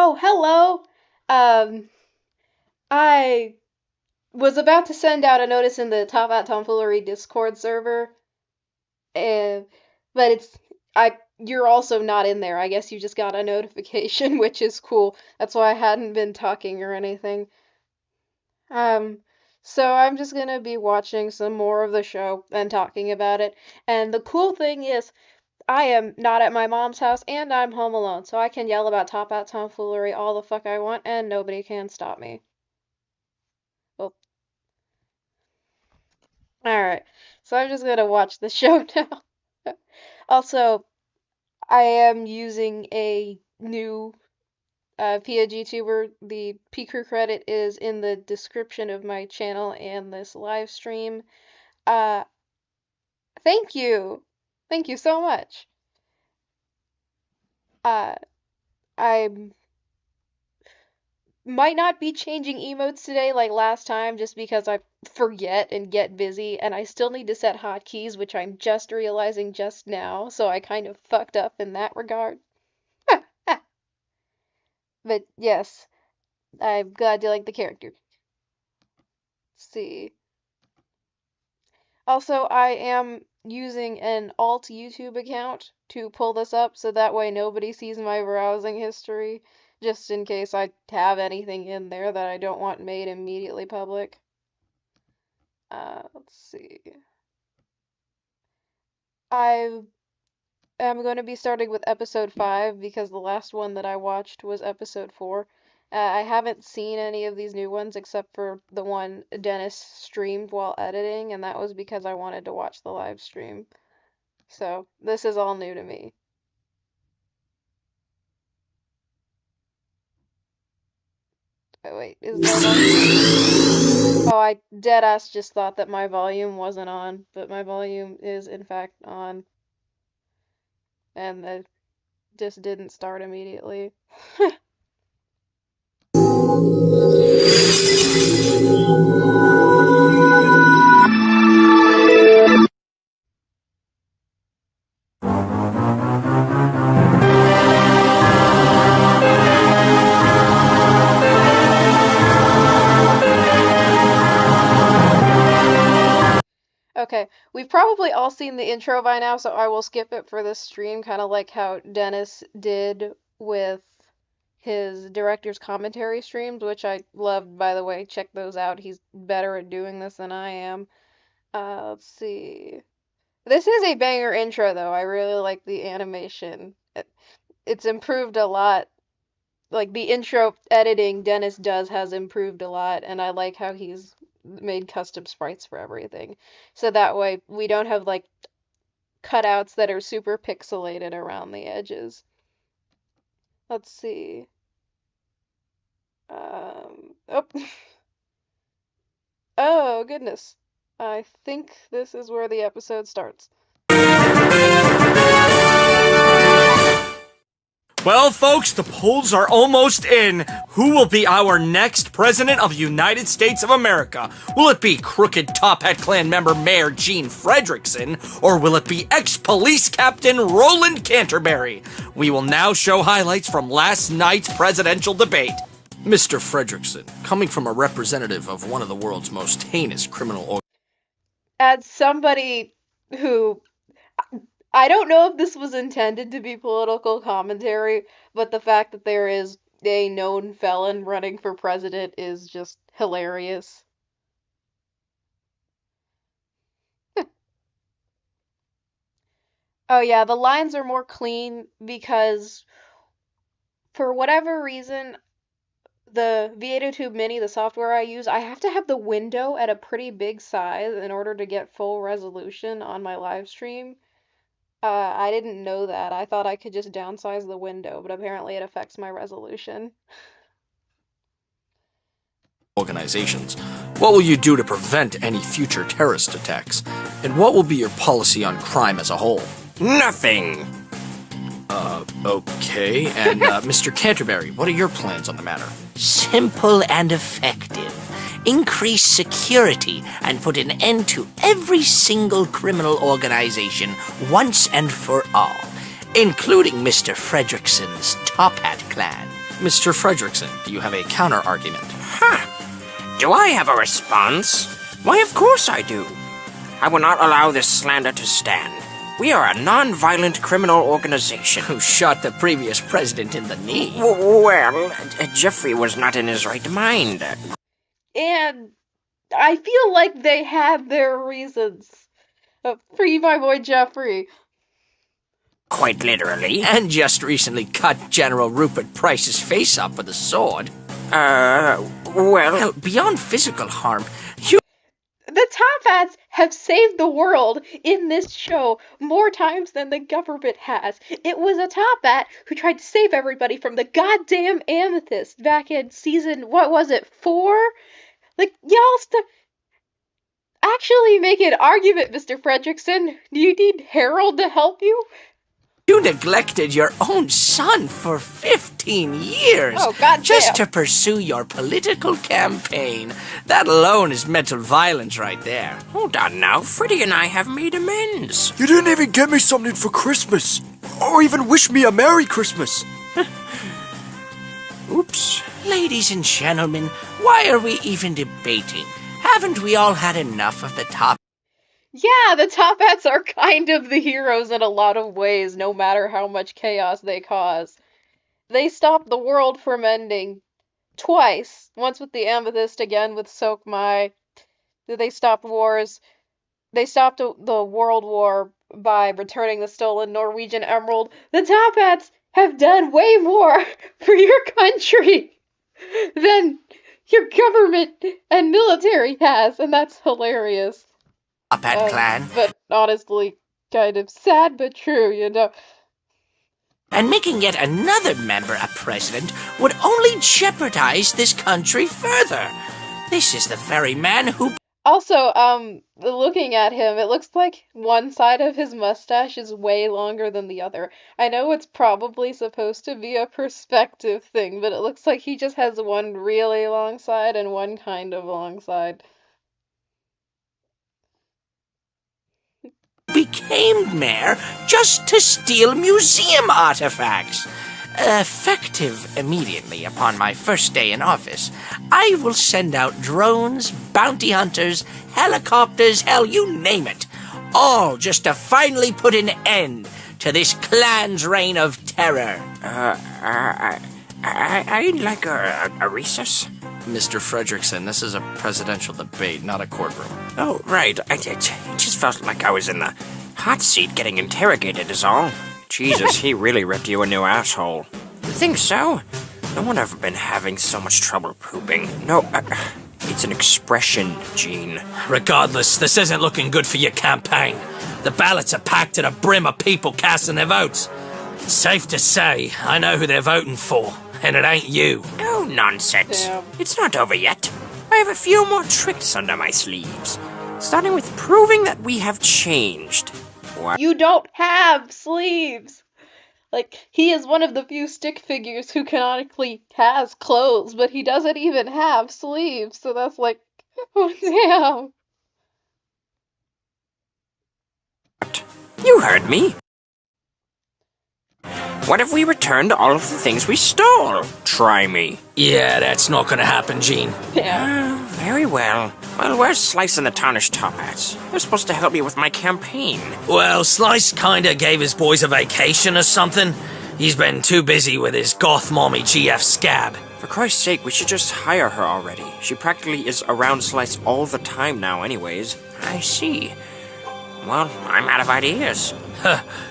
Oh, hello. Um, I was about to send out a notice in the Toppat Tomfoolery Discord server, and but you're also not in there. I guess you just got a notification, which is cool. That's why I hadn't been talking or anything. Um, so I'm just gonna be watching some more of the show and talking about it. And the cool thing is, I am not at my mom's house and I'm home alone, so I can yell about Toppat Tomfoolery all the fuck I want and nobody can stop me. Well, alright. So I'm just gonna watch the show now. Also, I am using a new POG tuber. The P-Crew credit is in the description of my channel and this live stream. Uh, thank you! Thank you so much. Uh, I'm might not be changing emotes today like last time just because I forget and get busy, and I still need to set hotkeys, which I'm just realizing just now, so I kind of fucked up in that regard. But yes, I'm glad you like the character. Let's see. Also, I am using an alt YouTube account to pull this up so that way nobody sees my browsing history, just in case I have anything in there that I don't want made immediately public. Let's see. I am going to be starting with episode 5 because the last one that I watched was episode 4. I haven't seen any of these new ones except for the one Dennis streamed while editing, and that was because I wanted to watch the live stream. So, this is all new to me. Oh, wait, is my volume... Oh, I deadass just thought that my volume wasn't on, but my volume is in fact on. And it just didn't start immediately. Okay, we've probably all seen the intro by now, so I will skip it for this stream, kind of like how Dennis did with his director's commentary streams, which I loved, by the way. Check those out. He's better at doing this than I am. Let's see. This is a banger intro, though. I really like the animation. It's improved a lot. Like, the intro editing Dennis does has improved a lot, and I like how he's made custom sprites for everything. So that way we don't have like cutouts that are super pixelated around the edges. Let's see. Oh. Oh, goodness. I think this is where the episode starts. Well, folks, the polls are almost in. Who will be our next president of the United States of America? Will it be crooked Top Hat Clan member Mayor Gene Fredrickson, or will it be ex-police captain Roland Canterbury? We will now show highlights from last night's presidential debate. Mr. Fredrickson, coming from a representative of one of the world's most heinous criminal organizations. As somebody who... I don't know if this was intended to be political commentary, but the fact that there is a known felon running for president is just hilarious. Oh yeah, the lines are more clean because for whatever reason, the V802 Mini, the software I use, I have to have the window at a pretty big size in order to get full resolution on my live stream. I didn't know that. I thought I could just downsize the window, but apparently it affects my resolution. Organizations. What will you do to prevent any future terrorist attacks? And what will be your policy on crime as a whole? Nothing! Okay. And, Mr. Canterbury, what are your plans on the matter? Simple and effective. Increase security and put an end to every single criminal organization once and for all, including Mr. Fredrickson's Top Hat Clan. Mr. Fredrickson, do you have a counter-argument? Do I have a response? Why, of course I do. I will not allow this slander to stand. We are a non-violent criminal organization. Who shot the previous president in the knee? Well, Jeffrey was not in his right mind. And I feel like they had their reasons. Free my boy Jeffrey. Quite literally. And just recently cut General Rupert Price's face up with a sword. Well, beyond physical harm, The Toppats have saved the world in this show more times than the government has. It was a Toppat who tried to save everybody from the goddamn amethyst back in season, what was it, 4? Like, y'all actually make an argument, Mr. Fredrickson. Do you need Harold to help you? You neglected your own son for 15 years. Oh, goddamn. Just to pursue your political campaign. That alone is mental violence right there. Hold on now. Freddy and I have made amends. You didn't even get me something for Christmas. Or even wish me a Merry Christmas. Oops. Ladies and gentlemen, why are we even debating? Haven't we all had enough of the top? Yeah, the Toppats are kind of the heroes in a lot of ways, no matter how much chaos they cause. They stopped the world from ending twice. Once with the amethyst, again with 𝐂𝐫𝐞𝐝𝐢𝐭𝐬. They stopped wars. They stopped the World War by returning the stolen Norwegian emerald. The Toppats have done way more for your country than your government and military has, and that's hilarious. Toppat clan. But honestly, kind of sad but true, you know. And making yet another member a president would only jeopardize this country further. This is the very man who... Also, looking at him, it looks like one side of his mustache is way longer than the other. I know it's probably supposed to be a perspective thing, but it looks like he just has one really long side and one kind of long side. became mayor just to steal museum artifacts. Effective immediately upon my first day in office, I will send out drones, bounty hunters, helicopters, hell, you name it. All just to finally put an end to this clan's reign of terror. I'd like a recess. Mr. Fredrickson, this is a presidential debate, not a courtroom. Oh, right. It just felt like I was in the hot seat getting interrogated is all. Jesus, he really ripped you a new asshole. You think so? No one ever been having so much trouble pooping. No, it's an expression, Gene. Regardless, this isn't looking good for your campaign. The ballots are packed to the brim of people casting their votes. Safe to say, I know who they're voting for, and it ain't you. Oh, nonsense. Damn. It's not over yet. I have a few more tricks under my sleeves. Starting with proving that we have changed. You don't have sleeves! Like, he is one of the few stick figures who canonically has clothes, but he doesn't even have sleeves, so that's like, oh damn. You heard me. What if we returned all of the things we stole? Try me. Yeah, that's not gonna happen, Gene. Yeah. Very well. Well, where's Slice and the Tarnished Toppats? They're supposed to help me with my campaign. Well, Slice kinda gave his boys a vacation or something. He's been too busy with his goth mommy GF Scab. For Christ's sake, we should just hire her already. She practically is around Slice all the time now anyways. I see. Well, I'm out of ideas.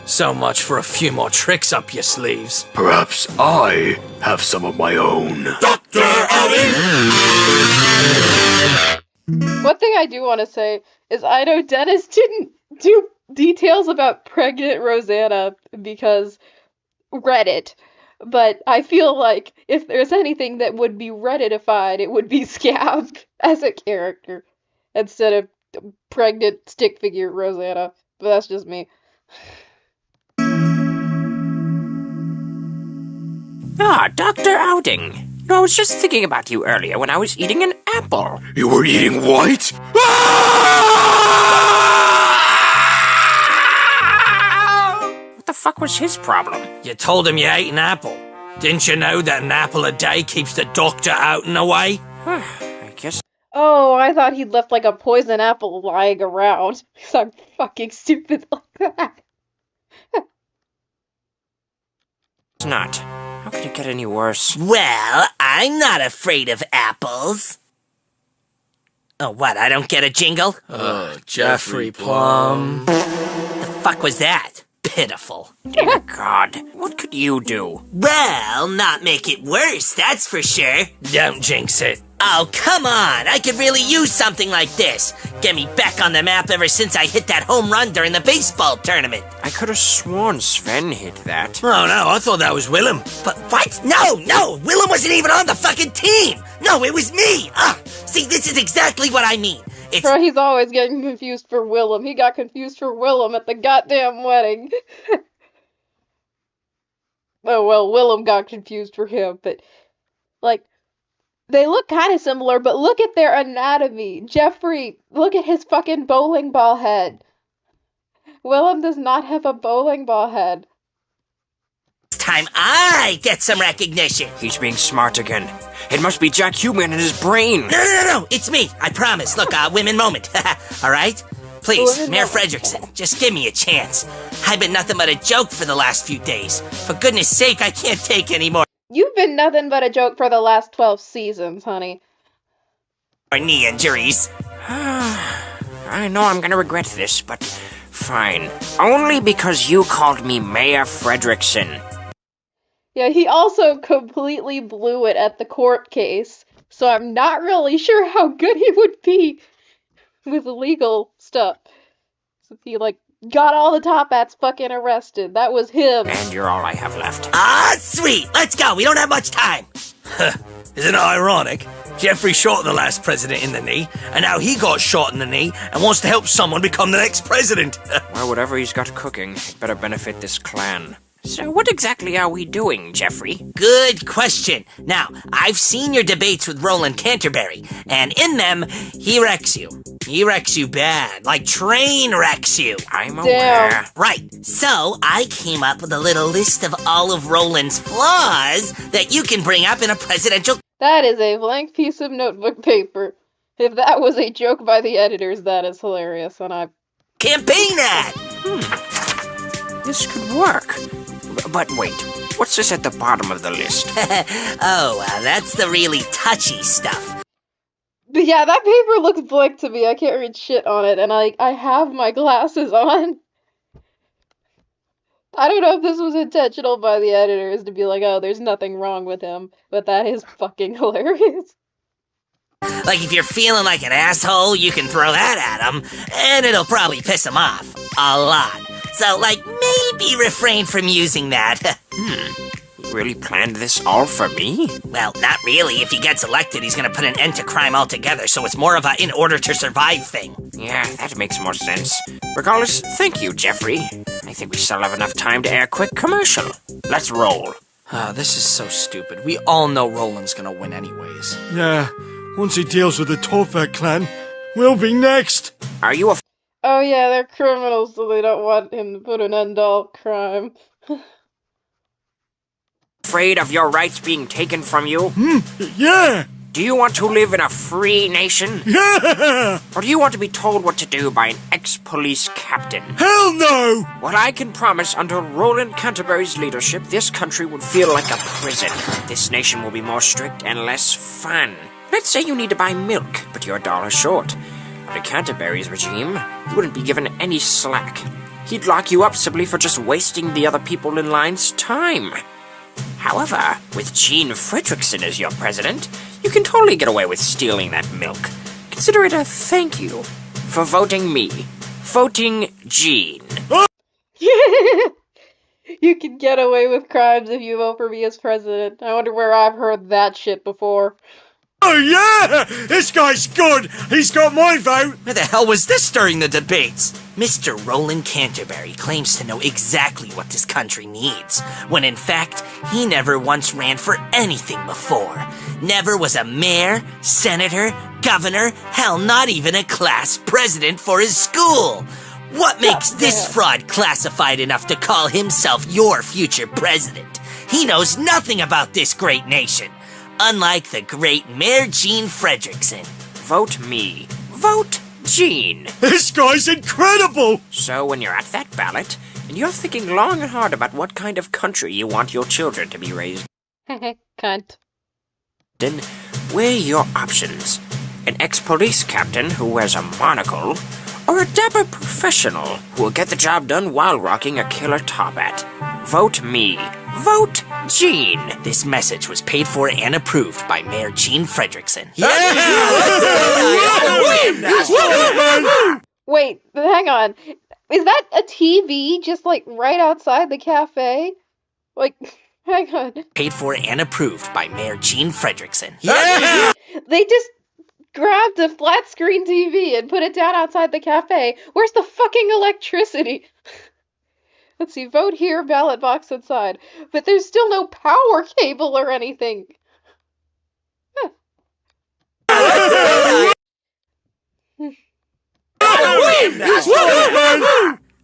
So much for a few more tricks up your sleeves. Perhaps I have some of my own. Dr. One thing I do want to say is I know Dennis didn't do details about pregnant Rosanna because Reddit, but I feel like if there's anything that would be Redditified, it would be Scab as a character instead of pregnant stick figure Rosanna. But that's just me. Ah, Dr. Outing. No, I was just thinking about you earlier when I was eating an apple. You were eating what? What the fuck was his problem? You told him you ate an apple. Didn't you know that an apple a day keeps the doctor out and away? I guess Oh, I thought he'd left like a poison apple lying around. Because I'm fucking stupid like that. it's not. How could it get any worse? Well, I'm not afraid of apples. Oh, what? I don't get a jingle? Jeffrey Plum. The fuck was that? Pitiful. Dear God, what could you do? Well, not make it worse, that's for sure. Don't jinx it. Oh, come on. I could really use something like this. Get me back on the map ever since I hit that home run during the baseball tournament. I could have sworn Sven hit that. Oh no, I thought that was Willem. But what? No, Willem wasn't even on the fucking team. No, it was me. See, this is exactly what I mean. It's Bro, he's always getting confused for Willem. He got confused for Willem at the goddamn wedding. Oh, well, Willem got confused for him, but, like, they look kind of similar, but look at their anatomy. Jeffrey, look at his fucking bowling ball head. Willem does not have a bowling ball head. time I get some recognition. He's being smart again. It must be Jack Human in his brain. No, it's me. I promise. Look, women moment. All right? Please, Women Mayor moment. Fredrickson, just give me a chance. I've been nothing but a joke for the last few days. For goodness sake, I can't take any more You've been nothing but a joke for the last 12 seasons, honey. knee injuries. I know I'm gonna regret this, but fine. Only because you called me Mayor Fredrickson. Yeah, he also completely blew it at the court case, so I'm not really sure how good he would be with legal stuff. So he, got all the Toppats fucking arrested. That was him. And you're all I have left. Ah, sweet. Let's go. We don't have much time. Isn't it ironic? Jeffrey shot the last president in the knee, and now he got shot in the knee and wants to help someone become the next president. Well, whatever he's got cooking, it better benefit this clan. So what exactly are we doing, Jeffrey? Good question. Now, I've seen your debates with Roland Canterbury, and in them, he wrecks you. He wrecks you bad, like train wrecks you. I'm aware. Right, so I came up with a little list of all of Roland's flaws that you can bring up in a presidential... That is a blank piece of notebook paper. If that was a joke by the editors, that is hilarious, and I... campaign ad! This could work. But wait, what's this at the bottom of the list? That's the really touchy stuff. But yeah, that paper looks blank to me. I can't read shit on it, and I have my glasses on. I don't know if this was intentional by the editors to be like, oh, there's nothing wrong with him, but that is fucking hilarious. Like, if you're feeling like an asshole, you can throw that at him, and it'll probably piss him off. A lot. So, maybe refrain from using that. You really planned this all for me? Well, not really. If he gets elected, he's gonna put an end to crime altogether, so it's more of a in order to survive thing. Yeah, that makes more sense. Regardless, thank you, Jeffrey. I think we still have enough time to air a quick commercial. Let's roll. This is so stupid. We all know Roland's gonna win anyways. Yeah, once he deals with the Toppat clan, we'll be next. Are you Oh yeah, they're criminals, so they don't want him to put an end to all crime. afraid of your rights being taken from you? Yeah! Do you want to live in a free nation? Yeah! Or do you want to be told what to do by an ex-police captain? Hell no! What I can promise, under Roland Canterbury's leadership, this country would feel like a prison. This nation will be more strict and less fun. Let's say you need to buy milk, but you're $1 short. Under Canterbury's regime, you wouldn't be given any slack. He'd lock you up simply for just wasting the other people in line's time. However, with Gene Fredrickson as your president, you can totally get away with stealing that milk. Consider it a thank you for voting me. Voting Gene. You can get away with crimes if you vote for me as president. I wonder where I've heard that shit before. Oh yeah! This guy's good! He's got my vote! Where the hell was this during the debates? Mr. Roland Canterbury claims to know exactly what this country needs, when in fact, he never once ran for anything before. Never was a mayor, senator, governor, hell, not even a class president for his school. What makes this fraud classified enough to call himself your future president? He knows nothing about this great nation, unlike the great Mayor Gene Fredrickson. Vote me. Vote Gene. This guy's incredible! So when you're at that ballot, and you're thinking long and hard about what kind of country you want your children to be raised Cunt. in, weigh your options. An ex-police captain who wears a monocle, or a dapper professional who will get the job done while rocking a killer Toppat. Vote me. Vote Gene. This message was paid for and approved by Mayor Gene Fredrickson. Wait, hang on. Is that a TV just like right outside the cafe? Like, hang on. Paid for and approved by Mayor Gene Fredrickson. They just grabbed a flat screen TV and put it down outside the cafe. Where's the fucking electricity? Let's see, vote here, ballot box inside. But there's still no power cable or anything.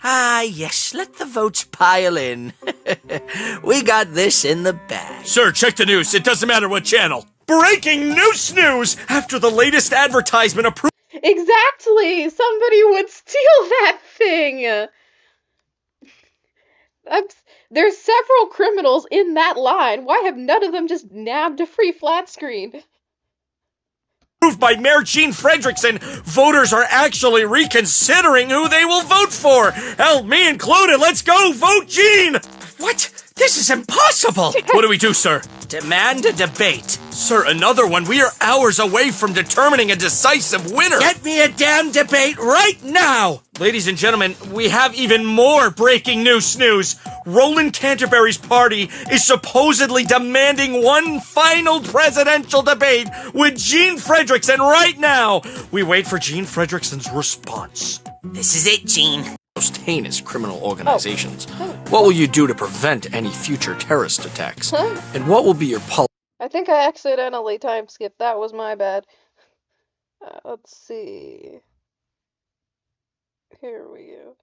Ah, yes, let the votes pile in. We got this in the bag. Sir, check the news. It doesn't matter what channel. Breaking news! After the latest advertisement approved. Exactly! Somebody would steal that thing! There's several criminals in that line. Why have none of them just nabbed a free flat screen? Approved by Mayor Gene Fredrickson, voters are actually reconsidering who they will vote for. Hell, me included. Let's go vote Gene. What? This is impossible! What do we do, sir? Demand a debate. Sir, another one. We are hours away from determining a decisive winner. Get me a damn debate right now! Ladies and gentlemen, we have even more breaking news. Roland Canterbury's party is supposedly demanding one final presidential debate with Gene Fredrickson right now. We wait for Gene Fredrickson's response. This is it, Gene. Most heinous criminal organizations. What will you do to prevent any future terrorist attacks? And what will be your policy? I think I accidentally time skipped. That was my bad. Let's see. Here we go.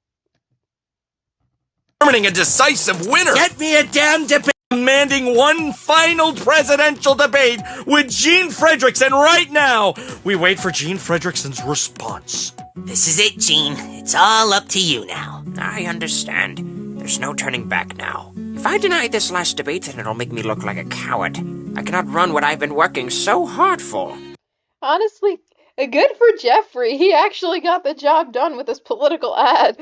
Determining a decisive winner. Get me a damn debate. Demanding one final presidential debate with Gene Fredrickson right now. We wait for Gene Fredrickson's response. This is it, Gene. It's all up to you now. I understand. There's no turning back now. If I deny this last debate, then it'll make me look like a coward. I cannot run what I've been working so hard for. Honestly, good for Jeffrey. He actually got the job done with his political ad.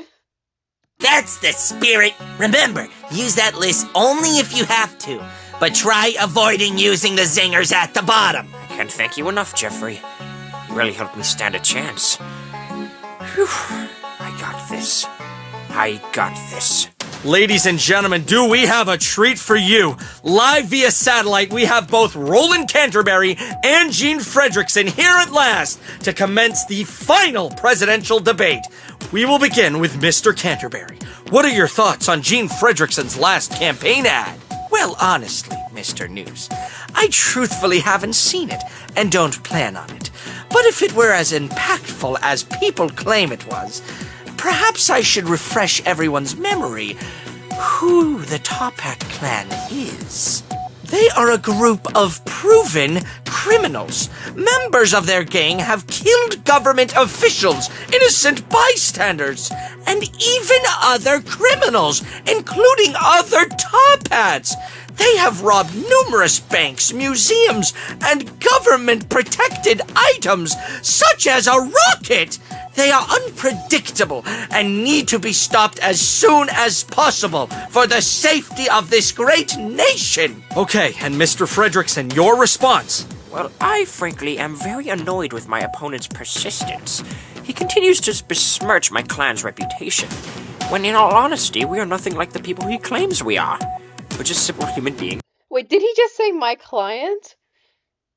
That's the spirit. Remember, use that list only if you have to. But try avoiding using the zingers at the bottom. I can't thank you enough, Jeffrey. You really helped me stand a chance. Whew. I got this. I got this. Ladies and gentlemen, do we have a treat for you? Live via satellite, we have both Roland Canterbury and Gene Fredrickson here at last to commence the final presidential debate. We will begin with Mr. Canterbury. What are your thoughts on Gene Fredrickson's last campaign ad? Well, honestly, Mr. News, I truthfully haven't seen it and don't plan on it. But if it were as impactful as people claim it was, perhaps I should refresh everyone's memory who the Toppat clan is. They are a group of proven criminals. Members of their gang have killed government officials, innocent bystanders, and even other criminals, including other Toppats. They have robbed numerous banks, museums, and government-protected items, such as a rocket. They are unpredictable and need to be stopped as soon as possible for the safety of this great nation. Okay, and Mr. Fredrickson, your response? Well, I frankly am very annoyed with my opponent's persistence. He continues to besmirch my clan's reputation, when in all honesty, we are nothing like the people he claims we are. We're just simple human beings. Wait, did he just say my client?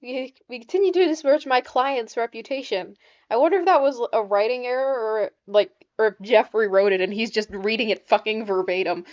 We continue to besmirch my client's reputation. I wonder if that was a writing error or if Jeffrey wrote it and he's just reading it fucking verbatim.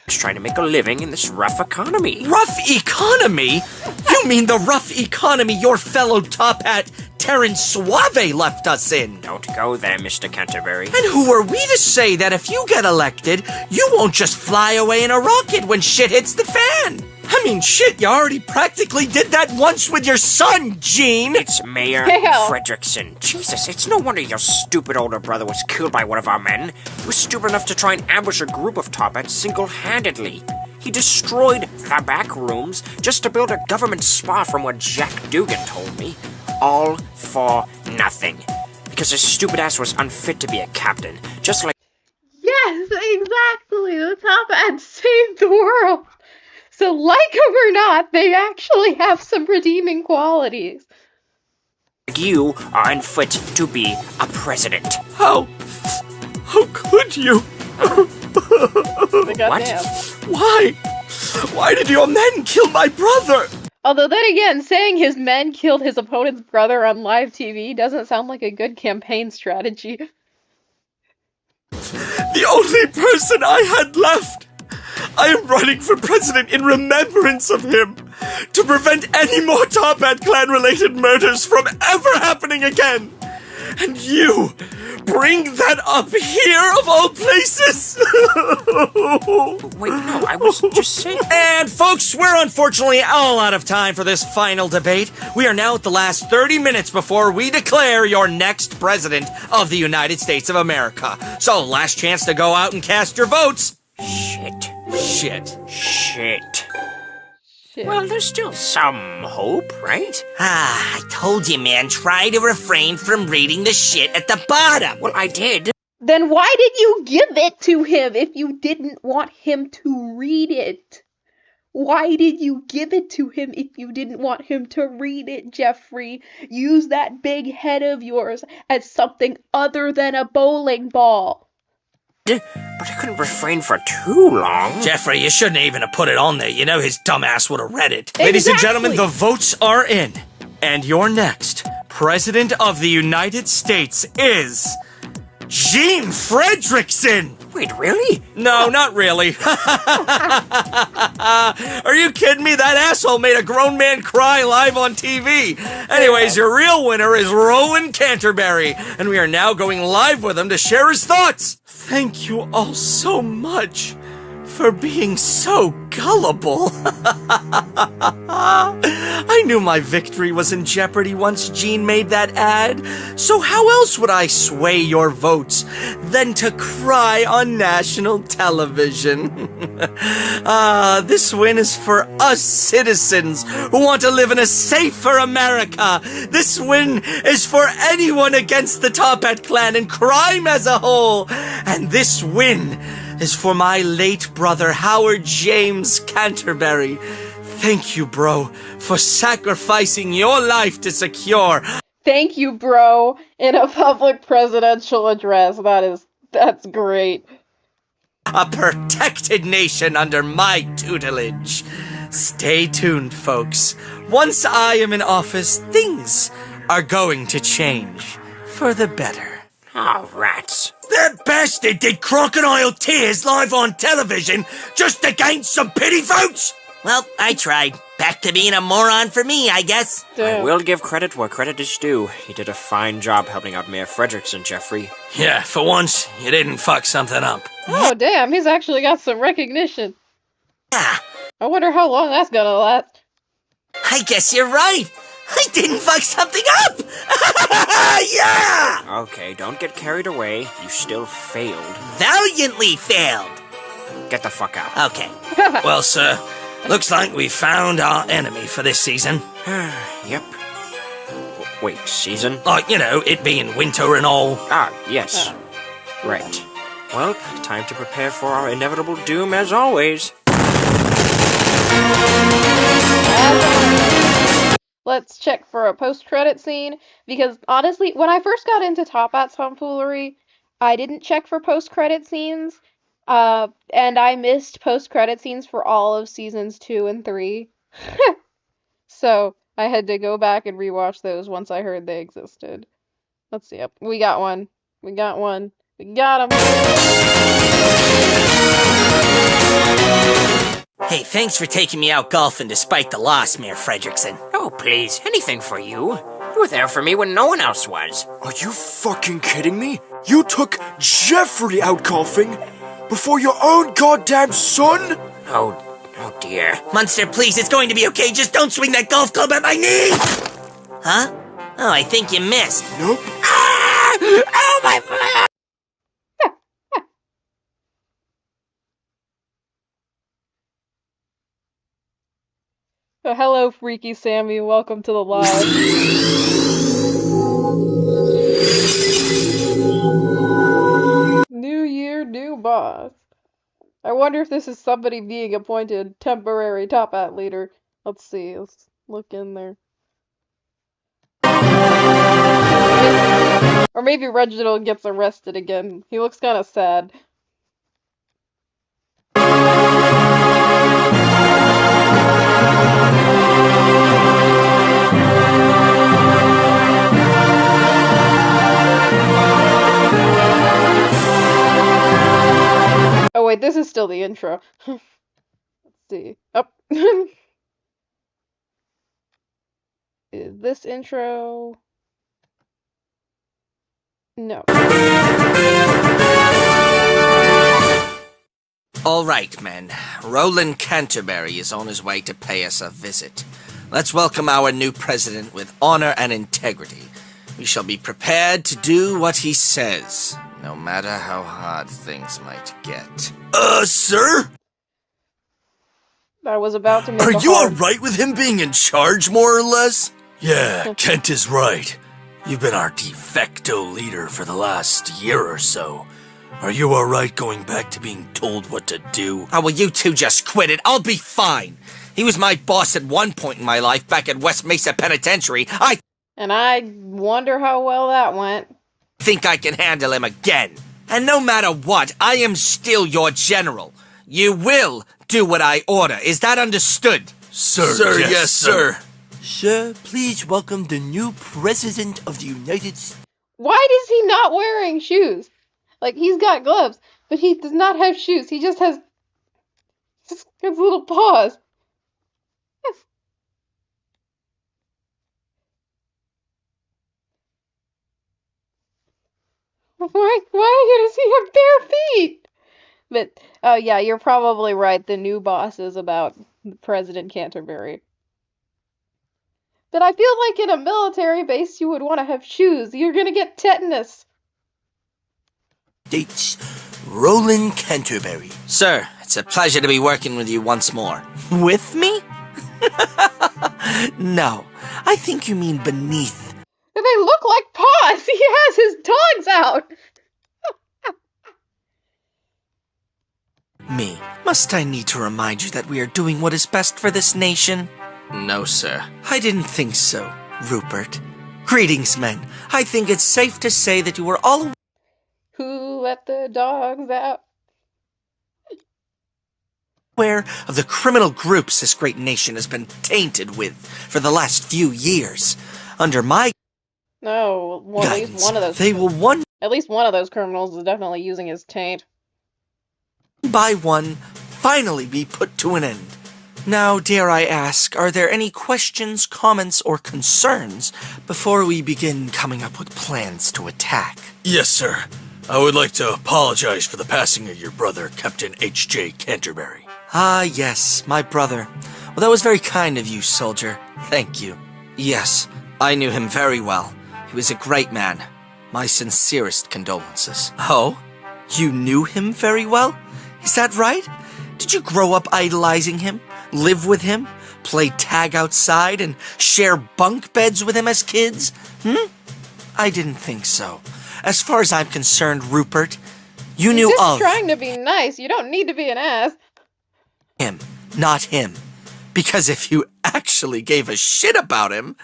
Just trying to make a living in this rough economy. Rough economy? You mean the rough economy your fellow top hat Terran Suave left us in? Don't go there, Mr. Canterbury. And who are we to say that if you get elected, you won't just fly away in a rocket when shit hits the fan? I mean, shit, you already practically did that once with your son, Gene! It's Mayor Hell. Fredrickson. Jesus, it's no wonder your stupid older brother was killed by one of our men. He was stupid enough to try and ambush a group of Toppats single-handedly. He destroyed the back rooms just to build a government spa from what Jack Dugan told me. All for nothing. Because his stupid ass was unfit to be a captain. Just like Yes, exactly. The Toppats saved the world. So, like them or not, they actually have some redeeming qualities. you are unfit to be a president. How could you? Goddamn. Why? Why did your men kill my brother? Although then again, saying his men killed his opponent's brother on live TV doesn't sound like a good campaign strategy. The only person I had left. I am running for president in remembrance of him, to prevent any more Toppat clan-related murders from ever happening again. And you bring that up here of all places? Wait, no, I was just saying. And folks, we're unfortunately all out of time for this final debate. We are now at the last 30 minutes before we declare your next president of the United States of America. So, last chance to go out and cast your votes. Shit. Shit. Well, there's still some hope, right? I told you, man, try to refrain from reading the shit at the bottom. Well, I did. Then why did you give it to him if you didn't want him to read it? Why did you give it to him if you didn't want him to read it, Jeffrey? Use that big head of yours as something other than a bowling ball. But I couldn't refrain for too long. Jeffrey, you shouldn't even have put it on there. You know his dumbass would have read it. Ladies and gentlemen, the votes are in. And your next president of the United States is Gene Fredrickson. Wait, really? No, not really. Are you kidding me? That asshole made a grown man cry live on TV. Anyways, your real winner is Rowan Canterbury, and we are now going live with him to share his thoughts. Thank you all so much for being so gullible. I knew my victory was in jeopardy once Gene made that ad, so how else would I sway your votes than to cry on national television? This win is for us citizens who want to live in a safer America. This win is for anyone against the Toppat clan and crime as a whole. And this win is for my late brother, Howard James Canterbury. Thank you, bro, for sacrificing your life to secure. Thank you, bro, in a public presidential address. That's great. A protected nation under my tutelage. Stay tuned, folks. Once I am in office, things are going to change for the better. Oh, rats. That bastard did crocodile tears live on television just to gain some pity votes? Well, I tried. Back to being a moron for me, I guess. I will give credit where credit is due. You did a fine job helping out Mayor Fredrickson, Jeffrey. Yeah, for once, you didn't fuck something up. Oh, damn, he's actually got some recognition. Yeah, I wonder how long that's gonna last. I guess you're right. I didn't fuck something up! Yeah! Okay, don't get carried away. You still failed. Valiantly failed. Get the fuck out. Okay. Well, sir, looks like we found our enemy for this season. Yep. Wait, season? Like, you know, it being winter and all. Ah, yes. Right. Well, time to prepare for our inevitable doom as always. Let's check for a post-credit scene, because honestly, when I first got into Toppat's Tomfoolery, I didn't check for post-credit scenes, and I missed post-credit scenes for all of seasons 2 and 3. So, I had to go back and rewatch those once I heard they existed. Let's see, we got one. We got him! Hey, thanks for taking me out golfing despite the loss, Mayor Fredrickson. Oh, please, anything for you. You were there for me when no one else was. Are you fucking kidding me? You took Jeffrey out golfing before your own goddamn son? Oh dear. Munster, please, it's going to be okay. Just don't swing that golf club at my knee! Huh? Oh, I think you missed. Nope. Ah! Oh, my... Hello, Freaky Sammy. Welcome to the live. New year, new boss. I wonder if this is somebody being appointed temporary Toppat leader. Let's see. Let's look in there. Or maybe Reginald gets arrested again. He looks kind of sad. Oh wait, this is still the intro. Let's see. Up. Is this intro? No. All right, men. Roland Canterbury is on his way to pay us a visit. Let's welcome our new president with honor and integrity. We shall be prepared to do what he says, no matter how hard things might get. Sir? I was about to make Are a you hard- alright with him being in charge, more or less? Yeah, Kent is right. You've been our de facto leader for the last year or so. Are you alright going back to being told what to do? Oh, well, you two just quit it. I'll be fine. He was my boss at one point in my life back at West Mesa Penitentiary. I And I wonder how well that went. think I can handle him again. And no matter what, I am still your general. You will do what I order. Is that understood? Sir, yes, sir. Sir, please welcome the new President of the United States. Why is he not wearing shoes? Like, he's got gloves, but he does not have shoes. He just has his little paws. Why does he have bare feet? But, oh yeah, you're probably right. The new boss is about President Canterbury. But I feel like in a military base you would want to have shoes. You're gonna get tetanus. Roland Canterbury. Sir, it's a pleasure to be working with you once more. With me? No, I think you mean beneath. They look like paws. He has his tongues out. Me. Must I need to remind you that we are doing what is best for this nation? No, sir. I didn't think so, Rupert. Greetings, men. I think it's safe to say that you are all Who let the dogs out? aware of the criminal groups this great nation has been tainted with for the last few years. Under my No, well, at least guidance, one of those. they will one At least one of those criminals is definitely using his taint. by one finally be put to an end. Now, dare I ask, are there any questions, comments, or concerns before we begin coming up with plans to attack? Yes, sir. I would like to apologize for the passing of your brother, Captain H.J. Canterbury. Ah, yes, my brother. Well, that was very kind of you, soldier. Thank you. Yes, I knew him very well. He was a great man. My sincerest condolences. Oh? You knew him very well? Is that right? Did you grow up idolizing him? Live with him? Play tag outside and share bunk beds with him as kids? I didn't think so. As far as I'm concerned, Rupert, you He's knew just of trying to be nice. You don't need to be an ass. him, not him. Because if you actually gave a shit about him,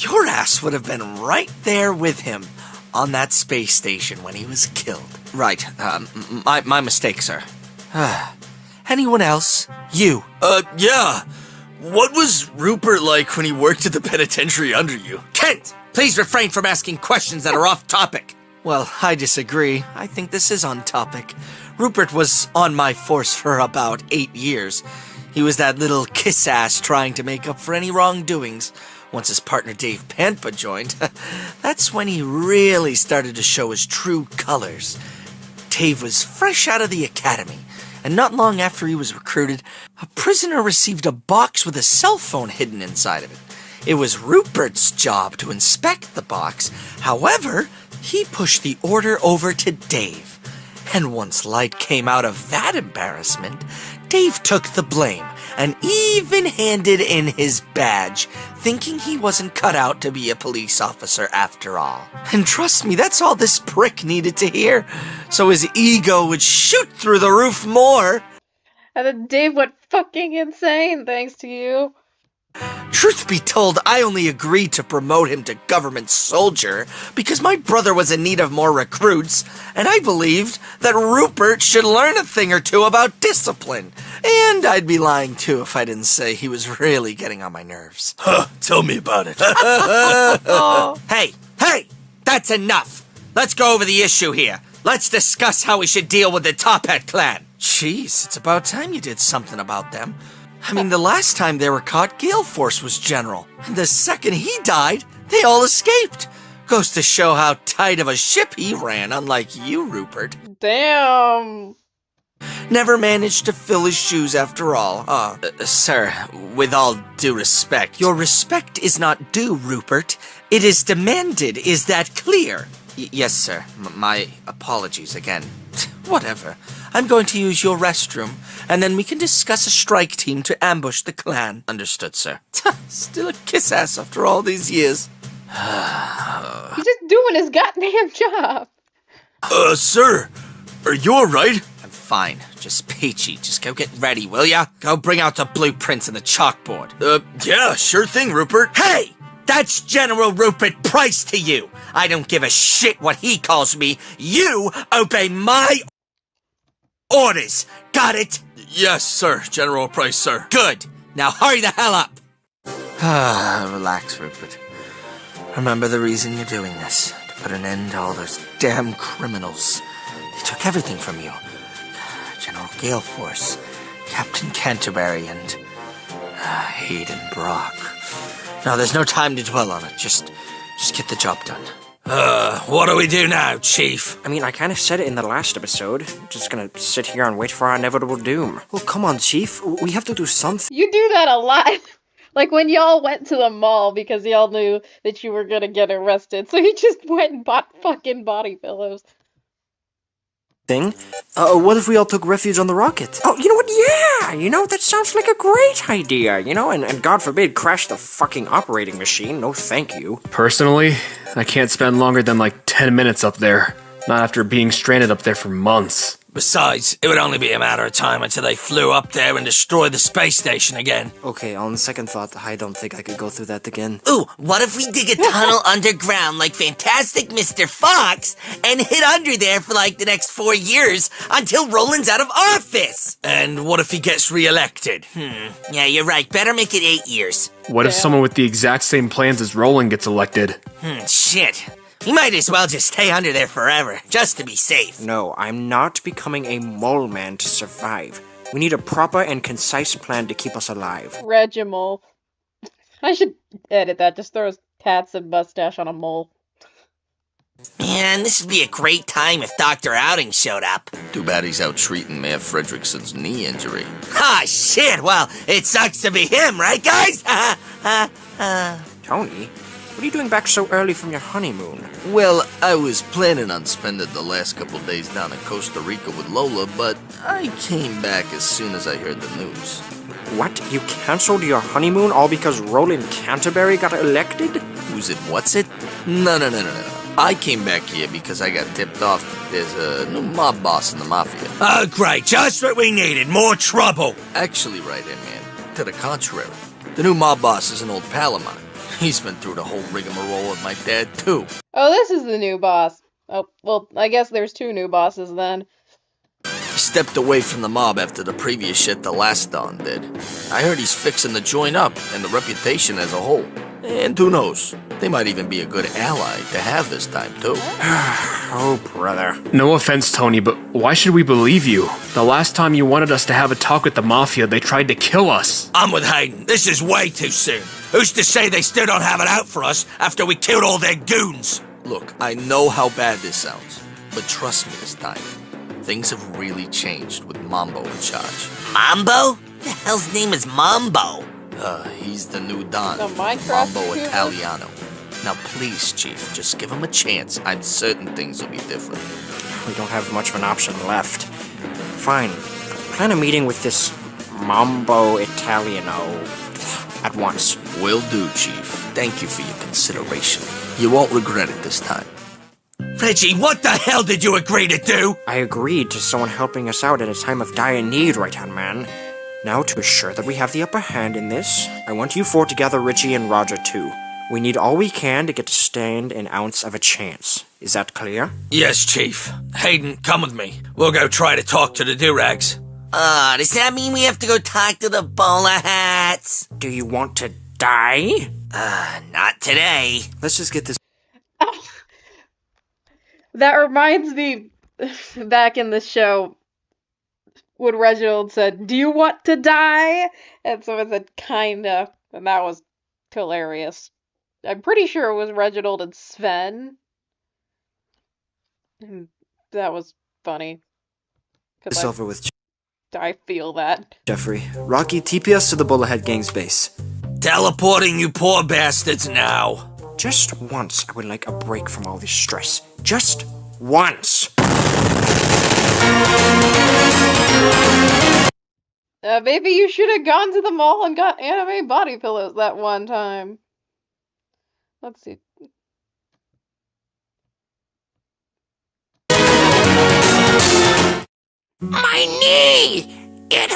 your ass would have been right there with him on that space station when he was killed. Right, my mistake, sir. Anyone else? You. Yeah. What was Rupert like when he worked at the penitentiary under you? Kent, please refrain from asking questions that are off topic. Well, I disagree. I think this is on topic. Rupert was on my force for about 8 years. He was that little kiss-ass trying to make up for any wrongdoings. Once his partner Dave Pantpa joined, that's when he really started to show his true colors. Dave was fresh out of the academy, and not long after he was recruited, a prisoner received a box with a cell phone hidden inside of it. It was Rupert's job to inspect the box. However, he pushed the order over to Dave. And once light came out of that embarrassment, Dave took the blame and even handed in his badge, thinking he wasn't cut out to be a police officer after all. And trust me, that's all this prick needed to hear, so his ego would shoot through the roof more. And then Dave went fucking insane thanks to you. Truth be told, I only agreed to promote him to government soldier because my brother was in need of more recruits, and I believed that Rupert should learn a thing or two about discipline. And I'd be lying too if I didn't say he was really getting on my nerves. Huh, tell me about it. Hey, that's enough. Let's go over the issue here. Let's discuss how we should deal with the Toppat clan. Jeez, it's about time you did something about them. I mean, the last time they were caught, Gale Force was general. And the second he died, they all escaped. Goes to show how tight of a ship he ran, unlike you, Rupert. Damn. Never managed to fill his shoes after all, huh? Sir, with all due respect, your respect is not due, Rupert. It is demanded. Is that clear? Yes, sir. My apologies again. Whatever. I'm going to use your restroom, and then we can discuss a strike team to ambush the clan. Understood, sir. Still a kiss-ass after all these years. He's just doing his goddamn job. Sir, are you alright? I'm fine. Just peachy. Just go get ready, will ya? Go bring out the blueprints and the chalkboard. Yeah, sure thing, Rupert. Hey! That's General Rupert Price to you. I don't give a shit what he calls me. You obey my orders. Got it? Yes, sir, General Price, sir. Good. Now hurry the hell up. Relax, Rupert. Remember the reason you're doing this. To put an end to all those damn criminals. They took everything from you. General Gale Force, Captain Canterbury, and Hayden Brock. No, there's no time to dwell on it. Just get the job done. What do we do now, Chief? I mean, I kind of said it in the last episode. Just gonna sit here and wait for our inevitable doom. Well, come on, Chief. We have to do something. You do that a lot. Like when y'all went to the mall because y'all knew that you were gonna get arrested, so you just went and bought fucking body pillows. What if we all took refuge on the rocket? Oh, you know what? Yeah! That sounds like a great idea, and God forbid, crash the fucking operating machine. No thank you. Personally, I can't spend longer than like 10 minutes up there. Not after being stranded up there for months. Besides, it would only be a matter of time until they flew up there and destroyed the space station again. Okay, on second thought, I don't think I could go through that again. Ooh, what if we dig a tunnel underground like Fantastic Mr. Fox and hit under there for like the next 4 years until Roland's out of office? And what if he gets reelected? Yeah, you're right. Better make it 8 years. What if someone with the exact same plans as Roland gets elected? Shit. We might as well just stay under there forever, just to be safe. No, I'm not becoming a mole man to survive. We need a proper and concise plan to keep us alive. Regimole. I should edit that. Just throw his tats and mustache on a mole. Man, this would be a great time if Dr. Outing showed up. Too bad he's out treating Mayor Fredrickson's knee injury. Ah, shit, well, it sucks to be him, right, guys? Tony, what are you doing back so early from your honeymoon? Well, I was planning on spending the last couple days down in Costa Rica with Lola, but I came back as soon as I heard the news. What? You canceled your honeymoon all because Roland Canterbury got elected? Who's it? What's it? No. I came back here because I got tipped off that there's a new mob boss in the Mafia. Oh, great. Just what we needed. More trouble. Actually, right in, man. To the contrary. The new mob boss is an old pal of mine. He's been through the whole rigmarole with my dad, too. Oh, this is the new boss. Oh, well, I guess there's 2 new bosses then. He stepped away from the mob after the previous shit the last Don did. I heard he's fixing the joint up and the reputation as a whole. And who knows, they might even be a good ally to have this time, too. Oh, brother. No offense, Tony, but why should we believe you? The last time you wanted us to have a talk with the Mafia, they tried to kill us. I'm with Hayden. This is way too soon. Who's to say they still don't have it out for us after we killed all their goons? Look, I know how bad this sounds, but trust me this time. Things have really changed with Mambo in charge. Mambo? What the hell's name is Mambo? He's the new Don. The Minecraft Mambo YouTuber? _𝐂𝐲𝐢𝐭𝐬. Now please, Chief, just give him a chance. I'm certain things will be different. We don't have much of an option left. Fine. Plan a meeting with this Mambo _𝐿𝐲𝐢𝐭𝐬 at once. Will do, Chief. Thank you for your consideration. You won't regret it this time. Reggie, what the hell did you agree to do? I agreed to someone helping us out at a time of dire need, right-hand man. Now, to assure that we have the upper hand in this, I want you four to gather Richie and Roger too. We need all we can to get to stand an ounce of a chance. Is that clear? Yes, Chief. Hayden, come with me. We'll go try to talk to the do-rags. Does that mean we have to go talk to the bowler hats? Do you want to die? Not today. Let's just get this. That reminds me, back in the show, when Reginald said, "Do you want to die?" And someone said, "Kinda," and that was hilarious. I'm pretty sure it was Reginald and Sven. And that was funny. It's over with, I feel that. Jeffrey. Rocky, TP us to the Bullethead Gang's base. Teleporting, you poor bastards, now. Just once, I would like a break from all this stress. Just once. Maybe you should have gone to the mall and got anime body pillows that one time. Let's see. My knee! It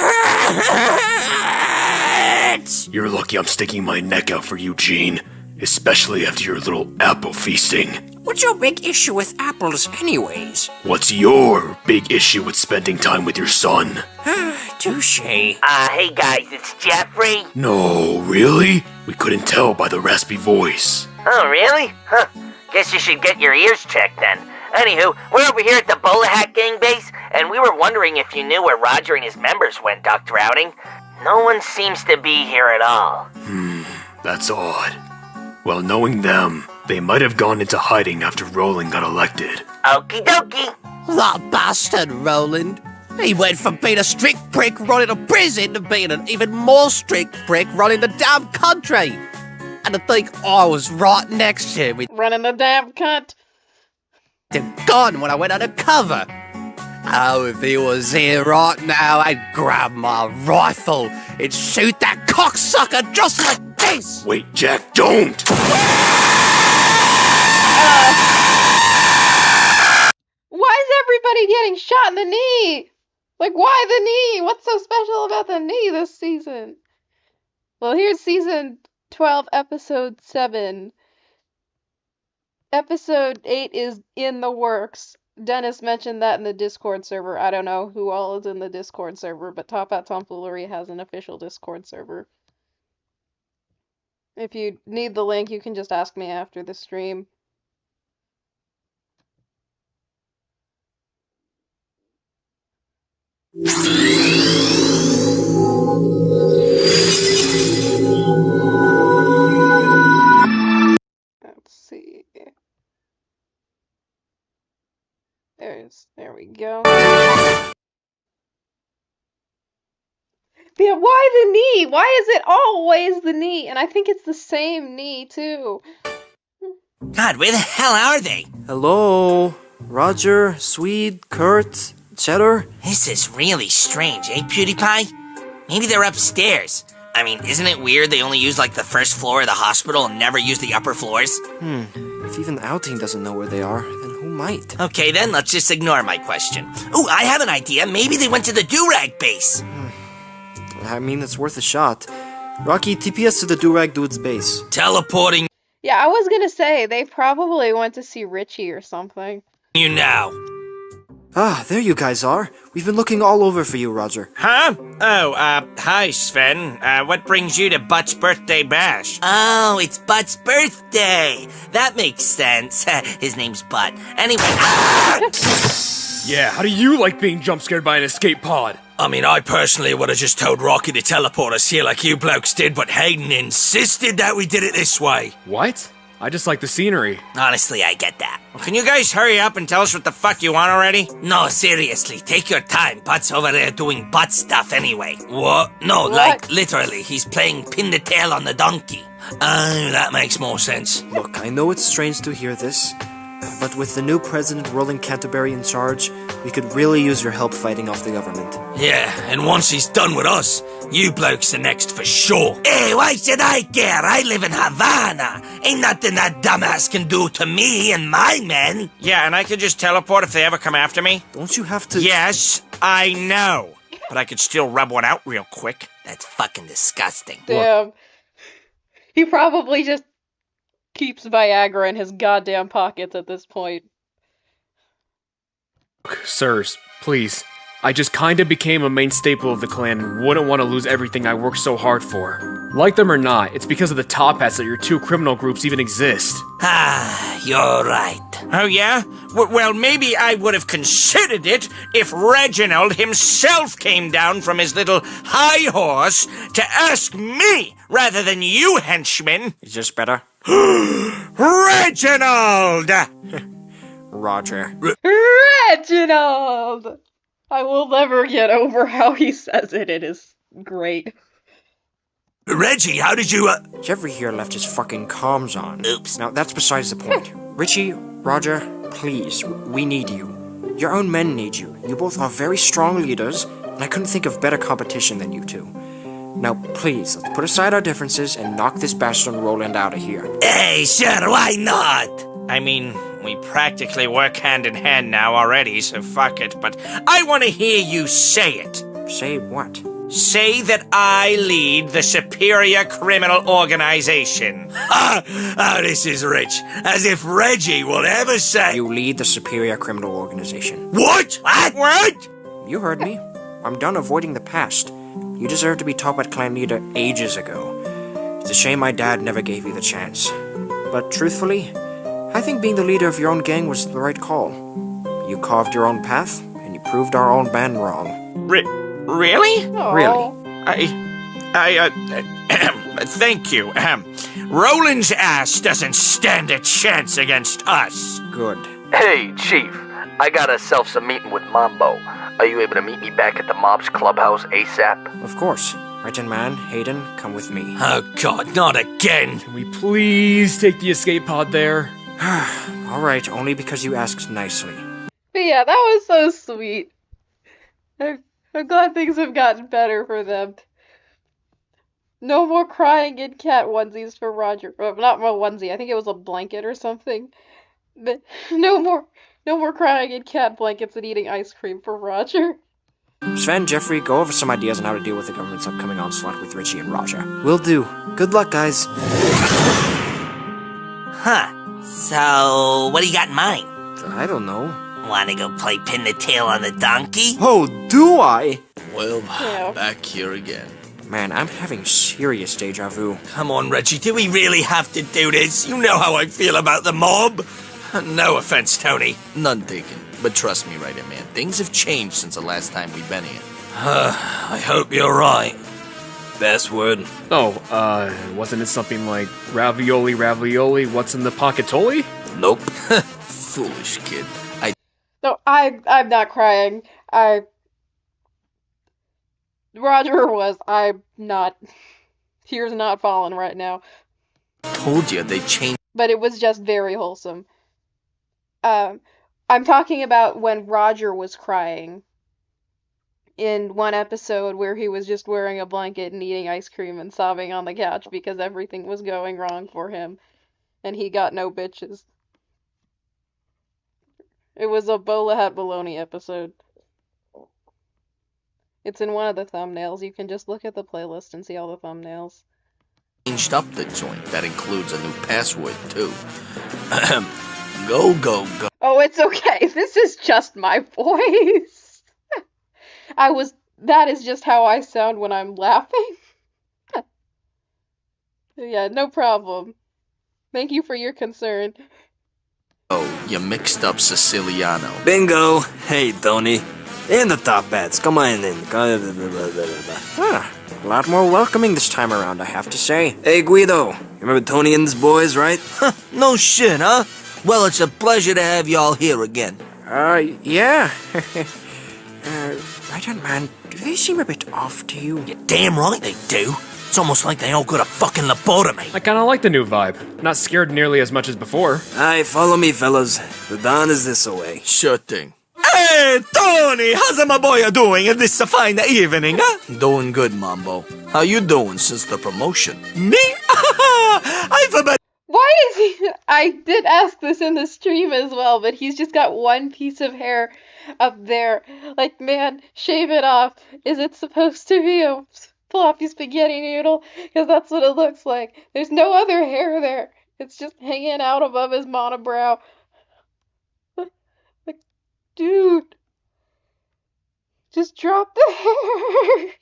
hurts! You're lucky I'm sticking my neck out for you, Gene. Especially after your little apple feasting. What's your big issue with apples anyways? What's your big issue with spending time with your son? Touche. Hey guys, it's Jeffrey. No, really? We couldn't tell by the raspy voice. Oh, really? Huh. Guess you should get your ears checked then. Anywho, we're over here at the Bowler Hat Gang base, and we were wondering if you knew where Roger and his members went, Dr. Outing. No one seems to be here at all. That's odd. Well, knowing them, they might have gone into hiding after Roland got elected. Okie dokie. That bastard, Roland. He went from being a strict prick running a prison to being an even more strict prick running the damn country. And to think I was right next to him with Running the damn cunt. the gun when I went undercover. Oh, if he was here right now, I'd grab my rifle and shoot that cocksucker just like this. Wait, Jack, don't! Why is everybody getting shot in the knee? Like, why the knee? What's so special about the knee this season? Well, here's season 12, episode 7. Episode 8 is in the works. Dennis mentioned that in the Discord server. I don't know who all is in the Discord server, but Toppat Tomfoolery has an official Discord server. If you need the link, you can just ask me after the stream. Let's see. There we go. Yeah, why the knee? Why is it always the knee? And I think it's the same knee, too. God, where the hell are they? Hello? Roger, Swede, Kurt, Cheddar? This is really strange, eh, PewDiePie? Maybe they're upstairs. I mean, isn't it weird they only use, like, the first floor of the hospital and never use the upper floors? If even the outing doesn't know where they are, then who might? Okay, then, let's just ignore my question. Ooh, I have an idea. Maybe they went to the do-rag base. I mean, it's worth a shot. Rocky, TP us to the Durag Dude's base. Teleporting Yeah, I was gonna say, they probably went to see Richie or something. you now. Ah, there you guys are. We've been looking all over for you, Roger. Huh? Oh, hi, Sven. What brings you to Butt's birthday bash? Oh, it's Butt's birthday. That makes sense. His name's Butt. Anyway, Yeah, how do you like being jump scared by an escape pod? I mean, I personally would have just told Rocky to teleport us here like you blokes did, but Hayden insisted that we did it this way. What? I just like the scenery. honestly, I get that. Well, can you guys hurry up and tell us what the fuck you want already? No, seriously, take your time. Butt's over there doing butt stuff anyway. What? No, What? like, literally, he's playing pin the tail on the donkey. That makes more sense. Look, I know it's strange to hear this, but with the new president, Roland 𝐂𝐫𝐿𝐼, in charge, we could really use your help fighting off the government. Yeah, and once he's done with us, you blokes are next for sure. Hey, why should I care? I live in Havana. Ain't nothing that dumbass can do to me and my men. Yeah, and I could just teleport if they ever come after me? Don't you have to... Yes, I know. But I could still rub one out real quick. That's fucking disgusting. Damn. He probably just keeps Viagra in his goddamn pockets at this point. Sirs, please. I just kinda became a main staple of the clan and wouldn't want to lose everything I worked so hard for. Like them or not, it's because of the Toppats that your two criminal groups even exist. You're right. Oh, yeah? Well, maybe I would have considered it if Reginald himself came down from his little high horse to ask me rather than you, henchman. Is this better? Reginald! Roger. Reginald! I will never get over how he says it. It is great. Reggie, how did you, Jeffrey here left his fucking comms on. Oops. Now, that's besides the point. Richie, Roger, please, we need you. Your own men need you. You both are very strong leaders, and I couldn't think of better competition than you two. Now, please, let's put aside our differences and knock this bastard Roland out of here. Hey, sure, why not? I mean, we practically work hand in hand now already, so fuck it, but I want to hear you say it. Say what? Say that I lead the superior criminal organization. this is rich. As if Reggie will ever say... You lead the superior criminal organization. What? What? You heard me. I'm done avoiding the past. You deserve to be Toppat clan leader ages ago. It's a shame my dad never gave you the chance. But truthfully, I think being the leader of your own gang was the right call. You carved your own path, and you proved our own band wrong. Really? Aw. Really? Thank you. Roland's ass doesn't stand a chance against us. Good. Hey, Chief. I got myself some meeting with Mambo. Are you able to meet me back at the mob's clubhouse ASAP? Of course. Right in, man. Hayden, come with me. Oh, God, not again. Can we please take the escape pod there? Alright, only because you asked nicely. But yeah, that was so sweet. I'm glad things have gotten better for them. No more crying in cat onesies for Roger. Not a onesie, I think it was a blanket or something. But no more crying in cat blankets and eating ice cream for Roger. Sven, Jeffrey, go over some ideas on how to deal with the government's upcoming onslaught with Richie and Roger. Will do. Good luck, guys. Huh. So, what do you got in mind? I don't know. Wanna go play pin the tail on the donkey? Oh, do I? Well, Yeah. back here again. Man, I'm having serious deja vu. Come on, Reggie, do we really have to do this? You know how I feel about the mob. No offense, Tony. None taken. But trust me, right, man, things have changed since the last time we've been here. I hope you're right. Best word. Oh, wasn't it something like ravioli, what's in the pocketoli? Nope. Foolish kid. No, I'm not crying. Roger was. I'm not. Tears not falling right now. Told you they changed. But it was just very wholesome. I'm talking about when Roger was crying in one episode where he was just wearing a blanket and eating ice cream and sobbing on the couch because everything was going wrong for him and he got no bitches. It was a Bola Hat Baloney episode. It's in one of the thumbnails. You can just look at the playlist and see all the thumbnails. Changed up the joint. That includes a new password, too. Go, go, go. Oh, it's okay. This is just my voice. That is just how I sound when I'm laughing. Yeah, no problem. Thank you for your concern. Oh, you mixed up Siciliano. Bingo! Hey, Tony. And the Toppats, come on in. A lot more welcoming this time around, I have to say. Hey, Guido, you remember Tony and his boys, right? No shit, huh? Well, it's a pleasure to have y'all here again. Yeah. Right on, man, do they seem a bit off to you? You're damn right they do. It's almost like they all got a fucking lobotomy. I kinda like the new vibe. Not scared nearly as much as before. Aye, follow me, fellas. The dawn is this away. Sure thing. Hey, Tony, how's my boy doing in this fine evening, huh? Doing good, Mambo. How you doing since the promotion? Me? I've been... Why is he... I did ask this in the stream as well, but he's just got one piece of hair up there. Like, man, shave it off. Is it supposed to be a floppy spaghetti noodle? Because that's what it looks like. There's no other hair there. It's just hanging out above his monobrow. Like, dude. Just drop the hair.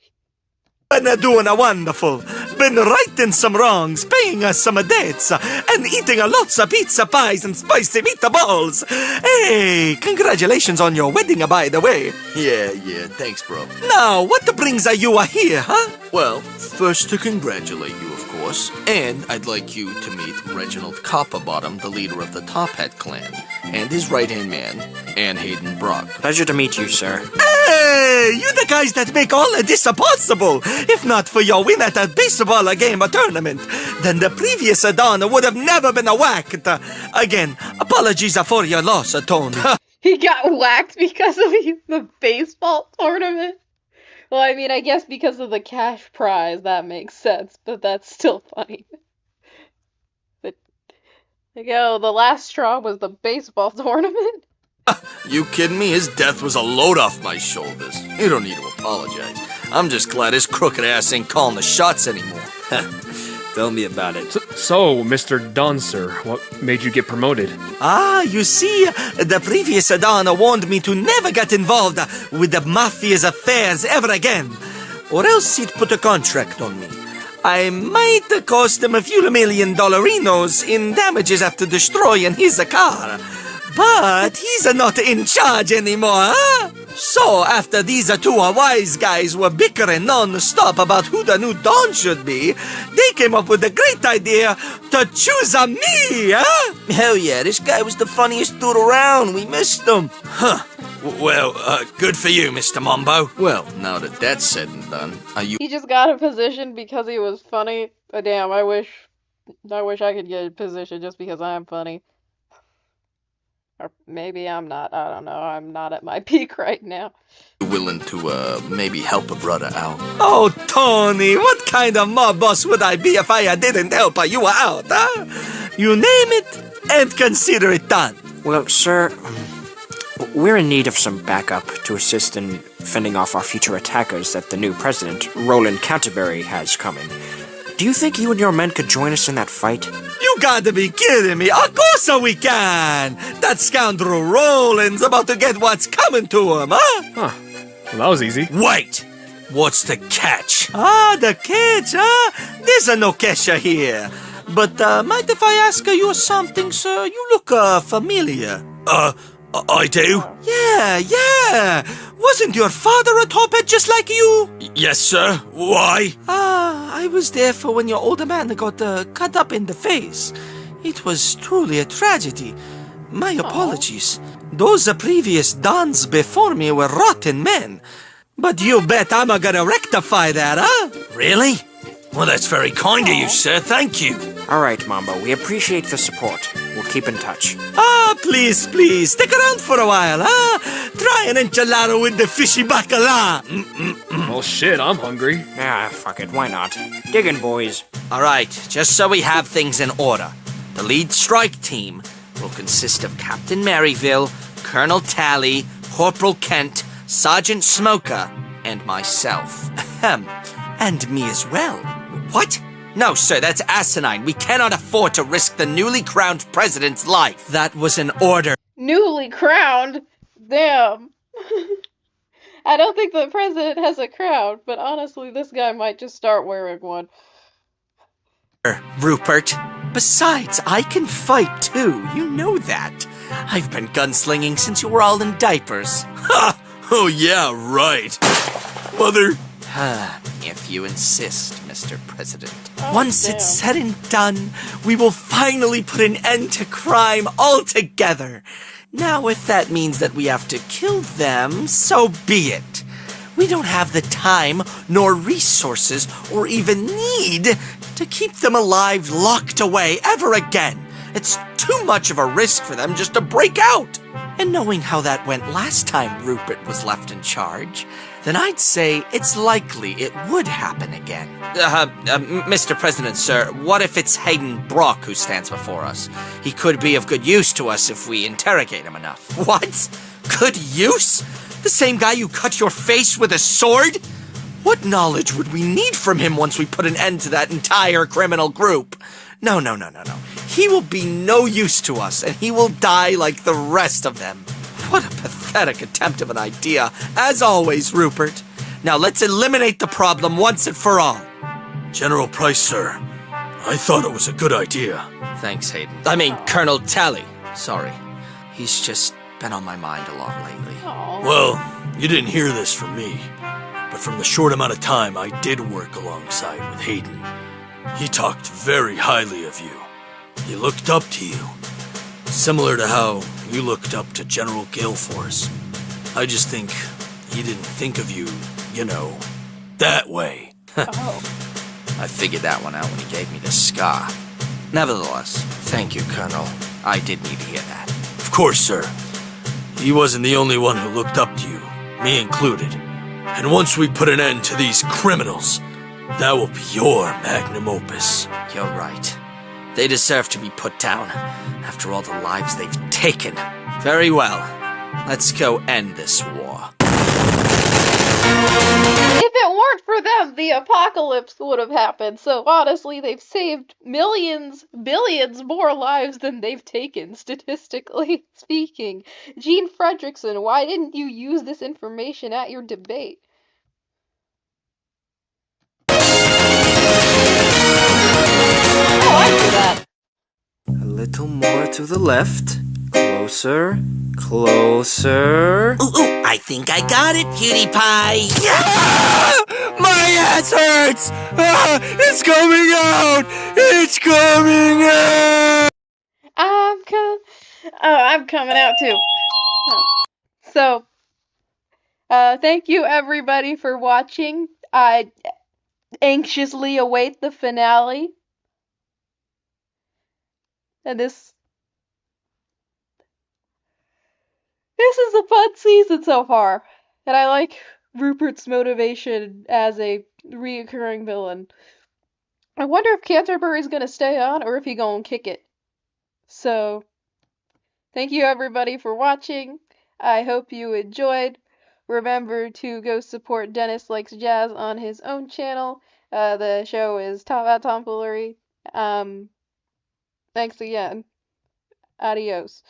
Been doing a wonderful. Been righting some wrongs, paying us some debts, and eating a lots of pizza pies and spicy meatballs. Hey, congratulations on your wedding, by the way. Yeah, thanks, bro. Now, what brings you here, huh? Well, first to congratulate you, of course, and I'd like you to meet Reginald 𝐂𝐫𝐞𝐝, the leader of the Toppat clan, and his right-hand man, Ann Hayden Brock. Pleasure to meet you, sir. Hey, you the guys that make all of this possible. If not for your win at a baseball game or tournament, then the previous Dawn would have never been whacked. Again, apologies for your loss, Tony. He got whacked because of the baseball tournament? Well, I mean, I guess because of the cash prize, that makes sense, but that's still funny. But, like, oh, the last straw was the baseball tournament? You kidding me? His death was a load off my shoulders. You don't need to apologize. I'm just glad his crooked ass ain't calling the shots anymore. Tell me about it. So, Mr. Dunn, sir, what made you get promoted? You see, the previous Dawn warned me to never get involved with the mafia's affairs ever again, or else he'd put a contract on me. I might cost him a few $1 million in damages after destroying his car. But he's not in charge anymore, huh? So, after these two wise guys were bickering non-stop about who the new Don should be, they came up with the great idea to choose me, huh? Hell yeah, this guy was the funniest dude around. We missed him. Huh. Well, good for you, Mr. Mambo. Well, now that that's said and done, are you... He just got a position because he was funny. Damn, I wish I could get a position just because I'm funny. Or maybe I'm not. I don't know. I'm not at my peak right now. willing to, maybe help a brother out? Oh, Tony, what kind of mob boss would I be if I didn't help you out, huh? You name it, and consider it done. Well, sir, we're in need of some backup to assist in fending off our future attackers that the new president, Roland 𝐂𝐫𝐞𝐝, has coming. Do you think you and your men could join us in that fight? You gotta be kidding me. Of course we can. That scoundrel Roland's about to get what's coming to him, huh? Huh. Well, that was easy. Wait! What's the catch? Ah, the catch, huh? There's no catch here. But, mind if I ask you something, sir? You look, familiar. I do? Yeah. Wasn't your father a Toppat just like you? Yes, sir. Why? I was there for when your older man got cut up in the face. It was truly a tragedy. My apologies. Those previous dons before me were rotten men. But you bet I'm gonna rectify that, huh? Really? Well, that's very kind of you, sir. Thank you. All right, Mambo. We appreciate the support. We'll keep in touch. Please, stick around for a while, huh? Try an enchilada with the fishy bacala. Well, shit, I'm hungry. Ah, fuck it. Why not? Diggin', boys. All right, just so we have things in order. The lead strike team will consist of Captain Maryville, Colonel Tally, Corporal Kent, Sergeant Smoker, and myself. And me as well. What? No, sir, that's asinine. We cannot afford to risk the newly crowned president's life. That was an order. Newly crowned? Damn. I don't think the president has a crown, but honestly, this guy might just start wearing one. Rupert. Besides, I can fight too. You know that. I've been gunslinging since you were all in diapers. Ha! Oh, yeah, right. Mother. If you insist, Mr. President. Oh, Once damn. it's said and done, we will finally put an end to crime altogether. Now, if that means that we have to kill them, so be it. We don't have the time, nor resources, or even need to keep them alive locked away ever again. It's too much of a risk for them just to break out. And knowing how that went last time Rupert was left in charge, then I'd say it's likely it would happen again. Mr. President, sir, what if it's Hayden Brock who stands before us? He could be of good use to us if we interrogate him enough. What? Good use? The same guy you cut your face with a sword? What knowledge would we need from him once we put an end to that entire criminal group? No. He will be no use to us, and he will die like the rest of them. What a pathetic attempt of an idea, as always, Rupert. Now let's eliminate the problem once and for all. General Price, sir. I thought it was a good idea. Thanks, Hayden. I mean, Colonel Tally. Sorry. He's just been on my mind a lot lately. Aw. Well, you didn't hear this from me, but from the short amount of time I did work alongside with Hayden, he talked very highly of you. He looked up to you, similar to how you looked up to General Galeforce. I just think he didn't think of you, that way. Oh. I figured that one out when he gave me the scar. Nevertheless, thank you, Colonel. I did need to hear that. Of course, sir. He wasn't the only one who looked up to you, me included. And once we put an end to these criminals, that will be your magnum opus. You're right. They deserve to be put down, after all the lives they've taken. Very well. Let's go end this war. If it weren't for them, the apocalypse would have happened. So honestly, they've saved millions, billions more lives than they've taken, statistically speaking. Gene Fredrickson, why didn't you use this information at your debate? I like that. A little more to the left. Closer. Closer. Ooh, I think I got it, cutie pie. My ass hurts! It's coming out! It's coming out! I'm coming out too. So, thank you everybody for watching. I anxiously await the finale. And this is a fun season so far. And I like Rupert's motivation as a reoccurring villain. I wonder if Canterbury's gonna stay on or if he gonna kick it. So, thank you everybody for watching. I hope you enjoyed. Remember to go support Dennis Likes Jazz on his own channel. The show is Toppat Tomfoolery. Thanks again. Adios.